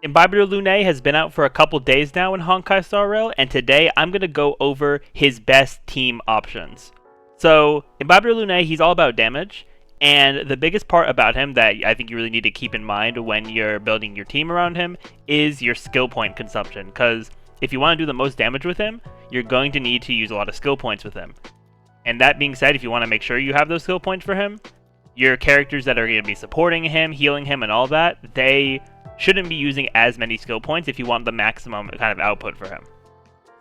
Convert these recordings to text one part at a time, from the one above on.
Imbibitor Lunae has been out for a couple days now in Honkai Star Rail, and today I'm going to go over his best team options. So, Imbibitor Lunae, he's all about damage, and the biggest part about him that I think you really need to keep in mind when you're building your team around him is your skill point consumption, because if you want to do the most damage with him, you're going to need to use a lot of skill points with him. And that being said, if you want to make sure you have those skill points for him, your characters that are going to be supporting him, healing him, and all that, they shouldn't be using as many skill points if you want the maximum kind of output for him.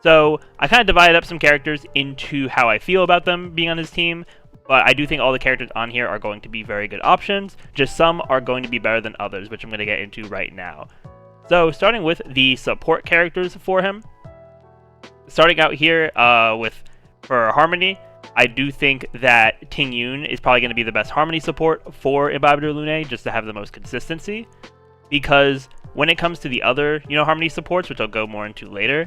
So I kind of divided up some characters into how I feel about them being on his team, but I do think all the characters on here are going to be very good options, just some are going to be better than others, which I'm going to get into right now. So starting with the support characters for him, starting out here for Harmony, I do think that Tingyun is probably going to be the best Harmony support for Imbibitor Lunae, just to have the most consistency. Because when it comes to the other, Harmony supports, which I'll go more into later,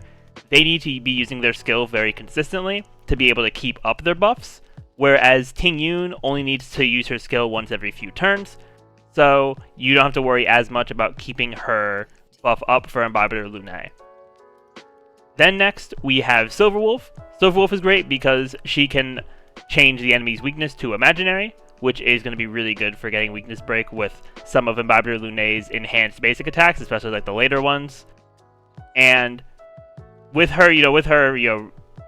they need to be using their skill very consistently to be able to keep up their buffs, whereas Tingyun only needs to use her skill once every few turns, so you don't have to worry as much about keeping her buff up for Imbibitor Lunae. Then next, we have Silverwolf. Silverwolf is great because she can change the enemy's weakness to imaginary, which is going to be really good for getting weakness break with some of Imbibitor Lunae's enhanced basic attacks, especially like the later ones. And with her,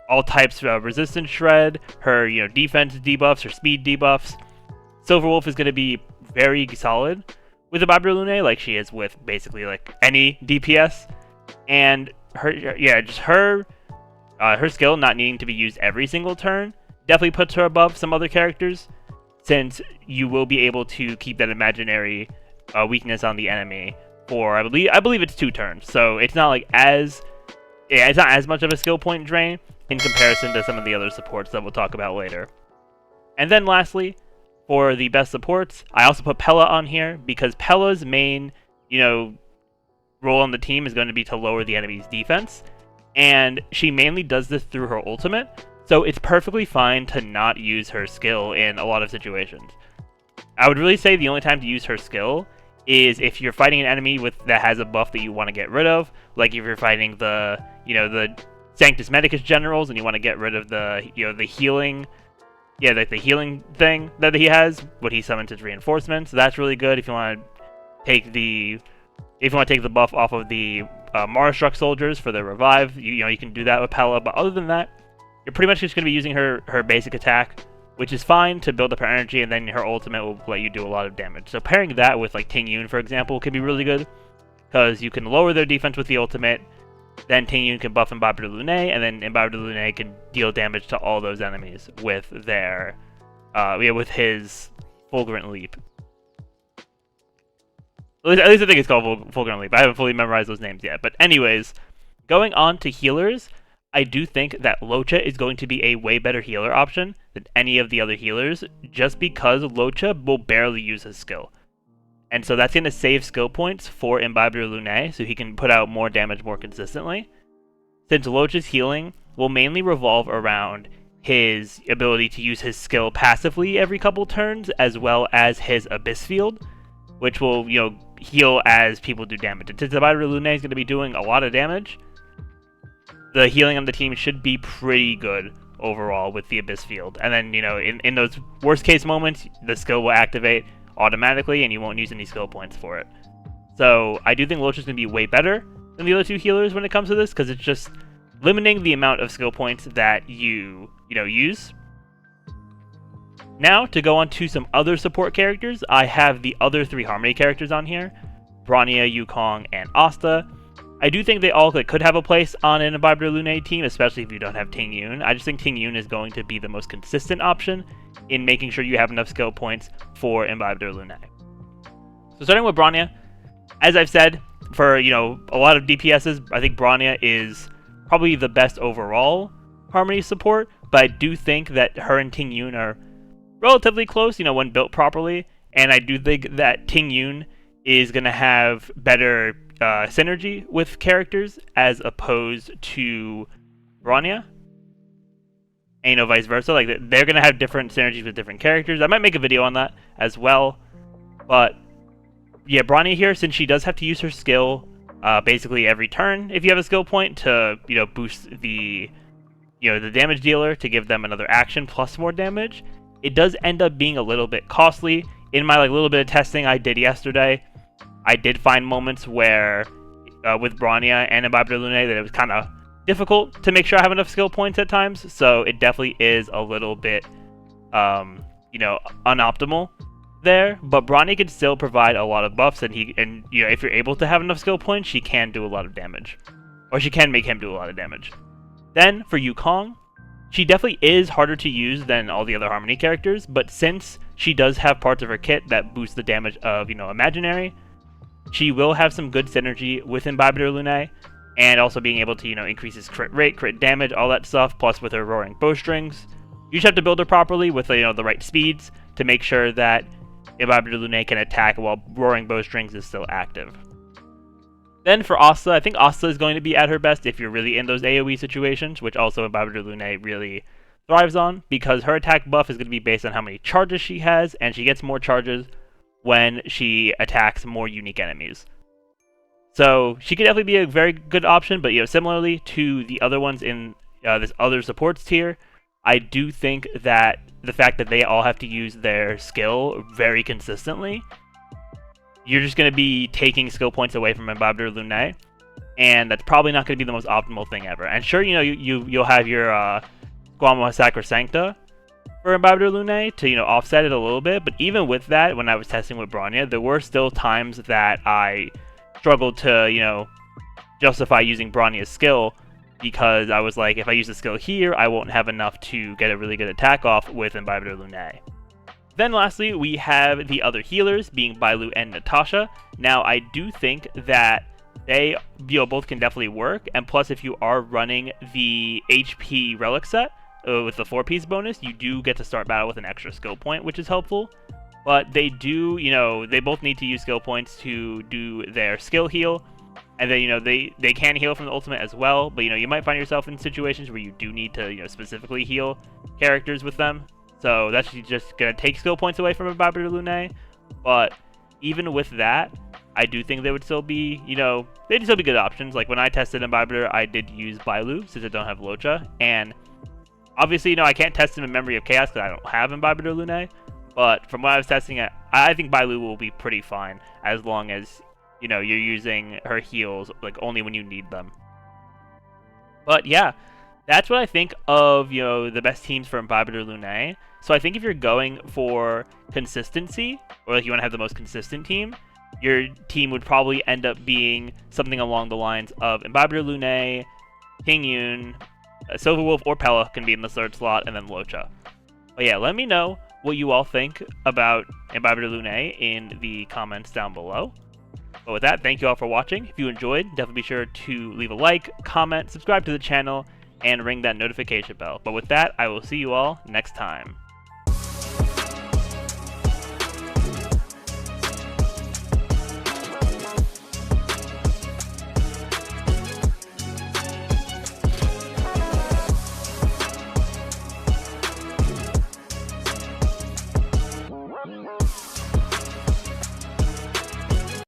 all types of resistance shred, her, defense debuffs, her speed debuffs, Silverwolf is going to be very solid with Imbibitor Lunae, like she is with basically like any DPS. And her skill not needing to be used every single turn definitely puts her above some other characters, since you will be able to keep that imaginary weakness on the enemy for I believe it's 2 turns. So it's not it's not as much of a skill point drain in comparison to some of the other supports that we'll talk about later. And then lastly, for the best supports, I also put Pela on here because Pela's main, role on the team is going to be to lower the enemy's defense, and she mainly does this through her ultimate. So it's perfectly fine to not use her skill in a lot of situations. I would really say the only time to use her skill is if you're fighting an enemy that has a buff that you want to get rid of, like if you're fighting the Sanctus Medicus generals and you want to get rid of the healing, like the healing thing that he has, what he summons as reinforcements. That's really good if you want to take the buff off of the Mara-struck soldiers for the revive. You can do that with Pela, but other than that, you're pretty much just going to be using her basic attack, which is fine to build up her energy, and then her ultimate will let you do a lot of damage. So pairing that with like Tingyun, for example, can be really good, because you can lower their defense with the ultimate, then Tingyun can buff Imbibitor Lunae, and then Imbibitor Lunae can deal damage to all those enemies with with his Fulgurant Leap. At least I think it's called Fulgurant Leap. I haven't fully memorized those names yet. But anyways, going on to healers, I do think that Luocha is going to be a way better healer option than any of the other healers, just because Luocha will barely use his skill. And so that's going to save skill points for Imbibitor Lunae, so he can put out more damage more consistently. Since Luocha's healing will mainly revolve around his ability to use his skill passively every couple turns, as well as his Abyss Field, which will, heal as people do damage. And since Imbibitor Lunae is going to be doing a lot of damage, the healing on the team should be pretty good overall with the Abyss Field. And then, in those worst case moments, the skill will activate automatically and you won't use any skill points for it. So I do think Luocha's going to be way better than the other 2 healers when it comes to this, because it's just limiting the amount of skill points that you use. Now, to go on to some other support characters, I have the other 3 Harmony characters on here, Bronya, Yukong, and Asta. I do think they all could have a place on an Imbibitor Lunae team, especially if you don't have Tingyun. I just think Tingyun is going to be the most consistent option in making sure you have enough skill points for Imbibitor Lunae. So starting with Bronya, as I've said, for a lot of DPSs, I think Bronya is probably the best overall Harmony support, but I do think that her and Tingyun are relatively close, when built properly, and I do think that Tingyun is going to have better synergy with characters as opposed to Bronya, and vice versa. Like, they're going to have different synergies with different characters. I might make a video on that as well, but yeah, Bronya here, since she does have to use her skill basically every turn if you have a skill point to boost the the damage dealer to give them another action plus more damage. It does end up being a little bit costly. In my little bit of testing I did yesterday, I did find moments where with Bronya and Imbibitor Lunae that it was kind of difficult to make sure I have enough skill points at times, so it definitely is a little bit unoptimal there, but Bronya can still provide a lot of buffs, and if you're able to have enough skill points, she can do a lot of damage, or she can make him do a lot of damage. Then for Yukong, she definitely is harder to use than all the other Harmony characters, but since she does have parts of her kit that boost the damage of Imaginary, she will have some good synergy with Imbibitor Lunae, and also being able to increase his crit rate, crit damage, all that stuff, plus with her roaring bowstrings. You just have to build her properly with the right speeds to make sure that Imbibitor Lunae can attack while roaring bowstrings is still active. Then for Asta, I think Asta is going to be at her best if you're really in those AoE situations, which also Imbibitor Lunae really thrives on, because her attack buff is going to be based on how many charges she has, and she gets more charges when she attacks more unique enemies. So she could definitely be a very good option, but similarly to the other ones in this other supports tier, I do think that the fact that they all have to use their skill very consistently, you're just going to be taking skill points away from Imbibitor Lunae, and that's probably not going to be the most optimal thing ever. And sure, you'll have your Squama Sacrosancta for Imbibitor Lunae to offset it a little bit, but even with that, when I was testing with Bronya, there were still times that I struggled to justify using Bronya's skill, because I was like, if I use the skill here, I won't have enough to get a really good attack off with Imbibitor Lunae. Then lastly, we have the other healers, being Bailu and Natasha. Now, I do think that they both can definitely work, and plus if you are running the HP relic set with the 4-piece bonus, you do get to start battle with an extra skill point, which is helpful. But they do, they both need to use skill points to do their skill heal. And then, they can heal from the ultimate as well, but, you might find yourself in situations where you do need to, specifically heal characters with them. So that's just going to take skill points away from Imbibitor Lunae. But even with that, I do think they would still be, they'd still be good options. Like, when I tested Imbibitor, I did use Bailu, since I don't have Luocha. And obviously, I can't test him in Memory of Chaos because I don't have Imbibitor Lunae. But from what I was testing it, I think Bailu will be pretty fine, as long as you're using her heals only when you need them. But yeah, that's what I think of the best teams for Imbibitor Lunae. So I think if you're going for consistency, or you want to have the most consistent team, your team would probably end up being something along the lines of Imbibitor Lunae, Tingyun, Silver Wolf, or Pela can be in the third slot, and then Luocha. But yeah, let me know what you all think about Imbibitor Lunae in the comments down below. But with that, thank you all for watching. If you enjoyed, definitely be sure to leave a like, comment, subscribe to the channel, and ring that notification bell. But with that, I will see you all next time.